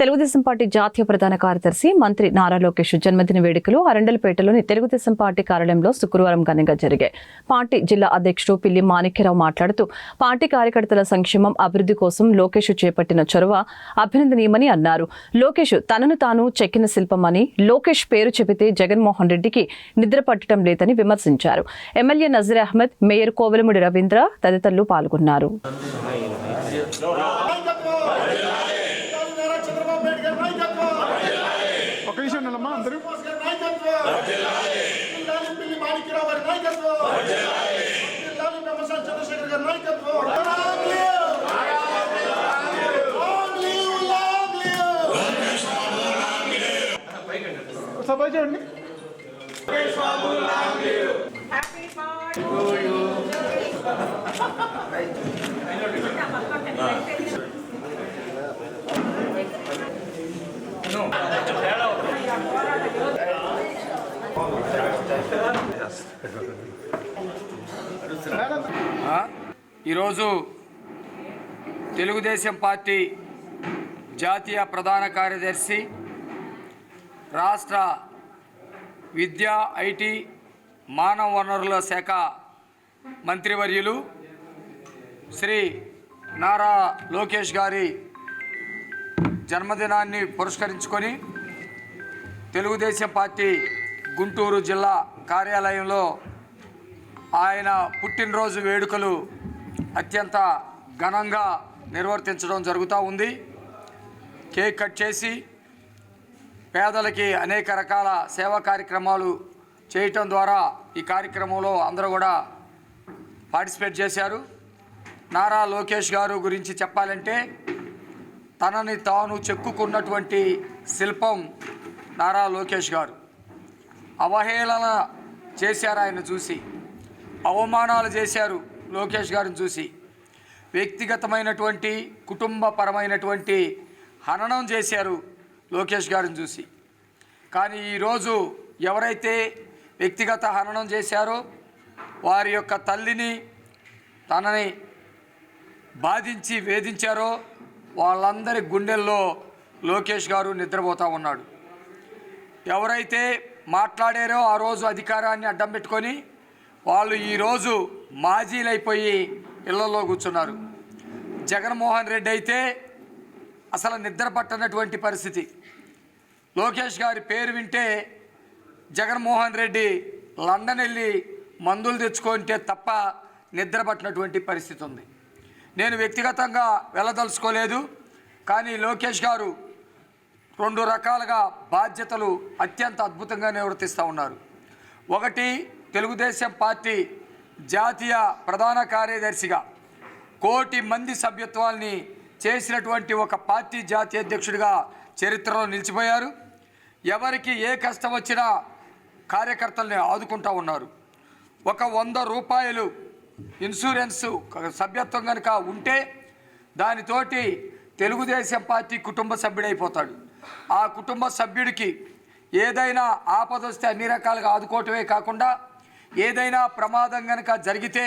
Telugu Desam party జాతీయ ప్రధాన కార్యదర్శి మంత్రి నారా లోకేష్ జన్మదిన వేడుకలు అరండలపేటలోని తెలుగుదేశం పార్టీ కార్యాలయంలో శుక్రవారం ఘనంగా జరిగాయి. పార్టీ జిల్లా అధ్యక్షుడు పిల్లి మాణిక్యరావు మాట్లాడుతూ పార్టీ కార్యకర్తల సంక్షేమం అభివృద్ధి కోసం లోకేష్ చేపట్టిన చొరవ అభినందనీయమని అన్నారు. లోకేష్ తనను తాను చెక్కిన శిల్పమని, లోకేష్ పేరు చెబితే జగన్మోహన్ రెడ్డికి నిద్ర పట్టడం లేదని విమర్శించారు. ఎమ్మెల్యే నజీర్ అహ్మద్, మేయర్ కోవెలముడి రవీంద్ర తదితరులు పాల్గొన్నారు. ఈరోజు తెలుగుదేశం పార్టీ జాతీయ ప్రధాన కార్యదర్శి, రాష్ట్ర విద్యా, ఐటీ, మానవ వనరుల శాఖ మంత్రివర్యులు శ్రీ నారా లోకేష్ గారి జన్మదినాన్ని పురస్కరించుకొని తెలుగుదేశం పార్టీ గుంటూరు జిల్లా కార్యాలయంలో ఆయన పుట్టినరోజు వేడుకలు అత్యంత ఘనంగా నిర్వర్తించడం జరుగుతూ ఉంది. కేక్ కట్ చేసి పేదలకి అనేక రకాల సేవా కార్యక్రమాలు చేయటం ద్వారా ఈ కార్యక్రమంలో అందరూ కూడా పార్టిసిపేట్ చేశారు. నారా లోకేష్ గారు గురించి చెప్పాలంటే తనని తాను చెక్కుకున్నటువంటి శిల్పం నారా లోకేష్ గారు. అవహేళన చేశారు ఆయన చూసి, అవమానాలు చేశారు లోకేష్ గారిని చూసి, వ్యక్తిగతమైనటువంటి కుటుంబపరమైనటువంటి హననం చేశారు లోకేష్ గారిని చూసి. కానీ ఈరోజు ఎవరైతే వ్యక్తిగత హననం చేశారో వారి యొక్క తల్లిని తనని బాధించి వేధించారో వాళ్ళందరి గుండెల్లో లోకేష్ గారు నిద్రపోతూ ఉన్నాడు. ఎవరైతే మాట్లాడారో ఆ రోజు అధికారాన్ని అడ్డం పెట్టుకొని వాళ్ళు ఈరోజు మాజీలైపోయి ఇళ్లలో కూర్చున్నారు. జగన్మోహన్ రెడ్డి అయితే అసలు నిద్ర పట్టనటువంటి పరిస్థితి. లోకేష్ గారి పేరు వింటే జగన్మోహన్ రెడ్డి లండన్ వెళ్ళి మందులు తెచ్చుకుంటే తప్ప నిద్ర పట్టినటువంటి పరిస్థితి ఉంది. నేను వ్యక్తిగతంగా వెళ్ళదలుచుకోలేదు, కానీ లోకేష్ గారు రెండు రకాలుగా బాధ్యతలు అత్యంత అద్భుతంగా నిర్వర్తిస్తూ ఉన్నారు. ఒకటి, తెలుగుదేశం పార్టీ జాతీయ ప్రధాన కార్యదర్శిగా 1 కోటి మంది సభ్యత్వాల్ని చేసినటువంటి ఒక పార్టీ జాతీయ అధ్యక్షుడిగా చరిత్రలో నిలిచిపోయారు. ఎవరికి ఏ కష్టం వచ్చినా కార్యకర్తల్ని ఆదుకుంటూ ఉన్నారు. ఒక 100 రూపాయలు ఇన్సూరెన్స్ సభ్యత్వం కనుక ఉంటే దానితోటి తెలుగుదేశం పార్టీ కుటుంబ సభ్యుడైపోతాడు. ఆ కుటుంబ సభ్యుడికి ఏదైనా ఆపద వస్తే అన్ని రకాలుగా ఆదుకోవటమే కాకుండా ఏదైనా ప్రమాదం కనుక జరిగితే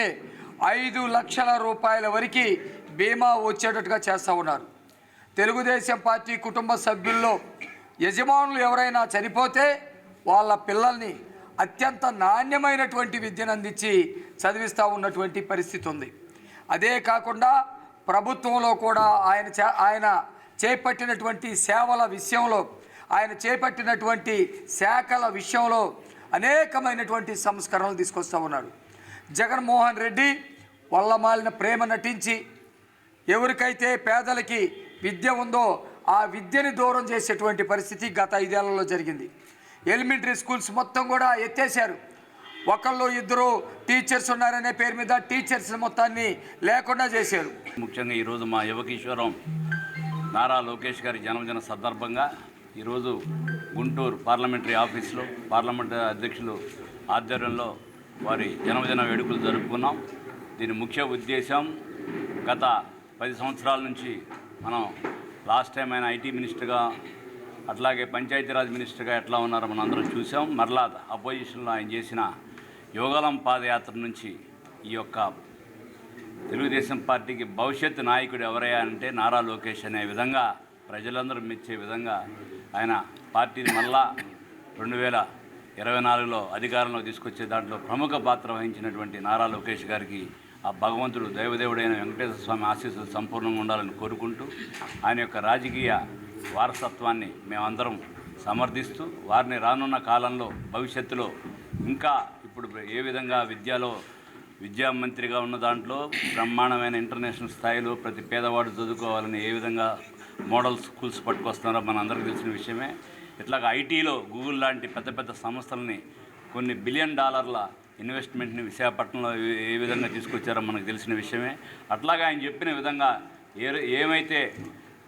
5 లక్షల రూపాయల వరకు బీమా వచ్చేటట్టుగా చేస్తూ ఉన్నారు. తెలుగుదేశం పార్టీ కుటుంబ సభ్యుల్లో యజమానులు ఎవరైనా చనిపోతే వాళ్ళ పిల్లల్ని అత్యంత నాణ్యమైనటువంటి విద్యను అందించి చదివిస్తూ ఉన్నటువంటి పరిస్థితి ఉంది. అదే కాకుండా ప్రభుత్వంలో కూడా ఆయన చేపట్టినటువంటి సేవల విషయంలో, ఆయన చేపట్టినటువంటి శాఖల విషయంలో అనేకమైనటువంటి సంస్కరణలు తీసుకొస్తూ ఉన్నాడు. జగన్మోహన్ రెడ్డి వల్లమాలిన ప్రేమ నటించి ఎవరికైతే పేదలకి విద్య ఉందో ఆ విద్యని దూరం చేసేటువంటి పరిస్థితి గత 5 ఏళ్లలో జరిగింది. ఎలిమెంటరీ స్కూల్స్ మొత్తం కూడా ఎత్తేసారు. ఒకళ్ళు ఇద్దరు టీచర్స్ ఉన్నారనే పేరు మీద టీచర్స్ మొత్తాన్ని లేకుండా చేశారు. ముఖ్యంగా ఈరోజు మా యువకిషోరం నారా లోకేష్ గారి జన్మదిన సందర్భంగా ఈరోజు గుంటూరు పార్లమెంటరీ ఆఫీసులో పార్లమెంట్ అధ్యక్షులు ఆధ్వర్యంలో వారి జన్మదిన వేడుకలు జరుపుకున్నాం. దీని ముఖ్య ఉద్దేశం గత 10 సంవత్సరాల నుంచి మనం లాస్ట్ టైం ఆయన ఐటీ మినిస్టర్గా అట్లాగే పంచాయతీరాజ్ మినిస్టర్గా ఎట్లా ఉన్నారో మనం అందరం చూసాం. మరలా అపోజిషన్లో ఆయన చేసిన యోగలం పాదయాత్ర నుంచి ఈ యొక్క తెలుగుదేశం పార్టీకి భవిష్యత్తు నాయకుడు ఎవరయ్యా అంటే నారా లోకేష్ అనే విధంగా ప్రజలందరూ మెచ్చే విధంగా ఆయన పార్టీని మళ్ళా 2024లో అధికారంలో తీసుకొచ్చే దాంట్లో ప్రముఖ పాత్ర వహించినటువంటి నారా లోకేష్ గారికి ఆ భగవంతుడు దైవదేవుడైన వెంకటేశ్వర స్వామి ఆశీస్సులు సంపూర్ణంగా ఉండాలని కోరుకుంటూ ఆయన యొక్క రాజకీయ వారసత్వాన్ని మేమందరం సమర్థిస్తూ వారిని రానున్న కాలంలో భవిష్యత్తులో ఇంకా ఇప్పుడు ఏ విధంగా విద్యా మంత్రిగా ఉన్న దాంట్లో బ్రహ్మాండమైన ఇంటర్నేషనల్ స్థాయిలో ప్రతి పేదవాడు చదువుకోవాలని ఏ విధంగా మోడల్ స్కూల్స్ పట్టుకొస్తున్నారో మన అందరికీ తెలిసిన విషయమే. ఇట్లాగా ఐటీలో గూగుల్ లాంటి పెద్ద పెద్ద సంస్థలని కొన్ని $1 బిలియన్ ఇన్వెస్ట్మెంట్ని విశాఖపట్నంలో ఏ విధంగా తీసుకొచ్చారో మనకు తెలిసిన విషయమే. అట్లాగే ఆయన చెప్పిన విధంగా ఏమైతే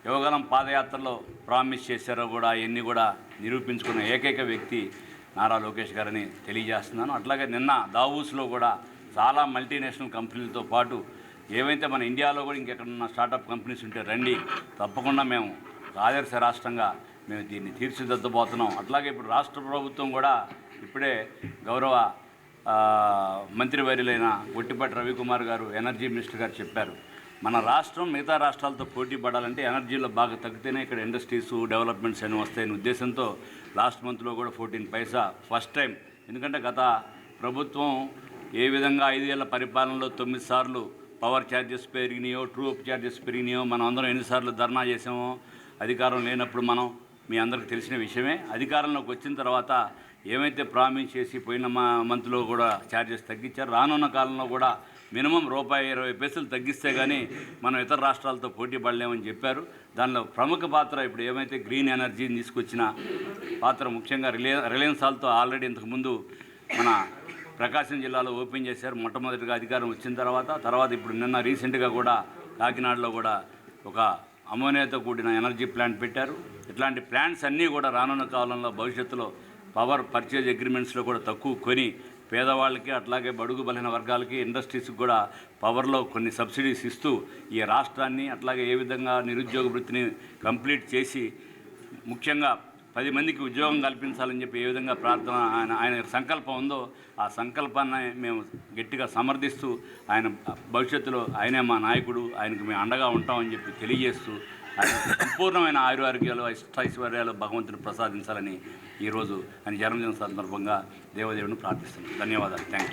యువగలం పాదయాత్రలో ప్రామిస్ చేశారో కూడా అవన్నీ కూడా నిరూపించుకున్న ఏకైక వ్యక్తి నారా లోకేష్ గారని తెలియజేస్తున్నాను. అట్లాగే నిన్న దావూస్లో కూడా చాలా మల్టీనేషనల్ కంపెనీలతో పాటు ఏవైతే మన ఇండియాలో కూడా ఇంకెక్కడున్న స్టార్టప్ కంపెనీస్ ఉంటే రండి, తప్పకుండా మేము ఆదర్శ రాష్ట్రంగా మేము దీన్ని తీర్చిదిద్దబోతున్నాం. అట్లాగే ఇప్పుడు రాష్ట్ర ప్రభుత్వం కూడా ఇప్పుడే గౌరవ మంత్రివర్యులైన గొట్టిపాటి రవికుమార్ గారు ఎనర్జీ మినిస్టర్ గారు చెప్పారు, మన రాష్ట్రం మిగతా రాష్ట్రాలతో పోటీ పడాలంటే ఎనర్జీలో బాగా తగ్గితేనే ఇక్కడ ఇండస్ట్రీస్ డెవలప్మెంట్స్ అని వస్తాయనే ఉద్దేశంతో లాస్ట్ మంత్లో కూడా 14 పైసా ఫస్ట్ టైం. ఎందుకంటే గత ప్రభుత్వం ఏ విధంగా 5 ఏళ్ల పరిపాలనలో 9 సార్లు పవర్ ఛార్జెస్ పెరిగినాయో, ట్రూ అప్ ఛార్జెస్ పెరిగినాయో, మనం అందరం ఎన్నిసార్లు ధర్నా చేసామో అధికారం లేనప్పుడు మనం మీ అందరికీ తెలిసిన విషయమే. అధికారంలోకి వచ్చిన తర్వాత ఏమైతే ప్రామిస్ చేసి పోయిన మంత్లో కూడా ఛార్జెస్ తగ్గించారు, రానున్న కాలంలో కూడా మినిమం ₹20 తగ్గిస్తే కానీ మనం ఇతర రాష్ట్రాలతో పోటీ పడలేమని చెప్పారు. దానిలో ప్రముఖ పాత్ర ఇప్పుడు ఏమైతే గ్రీన్ ఎనర్జీని తీసుకొచ్చిన పాత్ర ముఖ్యంగా రిలయన్స్ వాళ్ళతో ఆల్రెడీ ఇంతకుముందు మన ప్రకాశం జిల్లాలో ఓపెన్ చేశారు మొట్టమొదటిగా అధికారం వచ్చిన తర్వాత ఇప్పుడు నిన్న రీసెంట్గా కూడా కాకినాడలో కూడా ఒక అమోనియాతో కూడిన ఎనర్జీ ప్లాంట్ పెట్టారు. ఇట్లాంటి ప్లాంట్స్ అన్నీ కూడా రానున్న కాలంలో భవిష్యత్తులో పవర్ పర్చేజ్ అగ్రిమెంట్స్లో కూడా తక్కువ కొని పేదవాళ్ళకి అట్లాగే బడుగు బలహీన వర్గాలకి ఇండస్ట్రీస్కి కూడా పవర్లో కొన్ని సబ్సిడీస్ ఇస్తూ ఈ రాష్ట్రాన్ని అట్లాగే ఏ విధంగా నిరుద్యోగ వృత్తిని కంప్లీట్ చేసి ముఖ్యంగా 10 మందికి ఉద్యోగం కల్పించాలని చెప్పి ఏ విధంగా ప్రార్థన ఆయన సంకల్పం ఉందో ఆ సంకల్పాన్ని మేము గట్టిగా సమర్థిస్తూ ఆయన భవిష్యత్తులో ఆయనే మా నాయకుడు, ఆయనకు మేము అండగా ఉంటామని చెప్పి తెలియజేస్తూ ఆయన సంపూర్ణమైన ఆయురారోగ్యాలు ఐశ్వర్యాలు భగవంతుని ప్రసాదించాలని ఈరోజు ఆయన జన్మదిన సందర్భంగా దేవదేవుని ప్రార్థిస్తున్నాను. ధన్యవాదాలు. Thank you.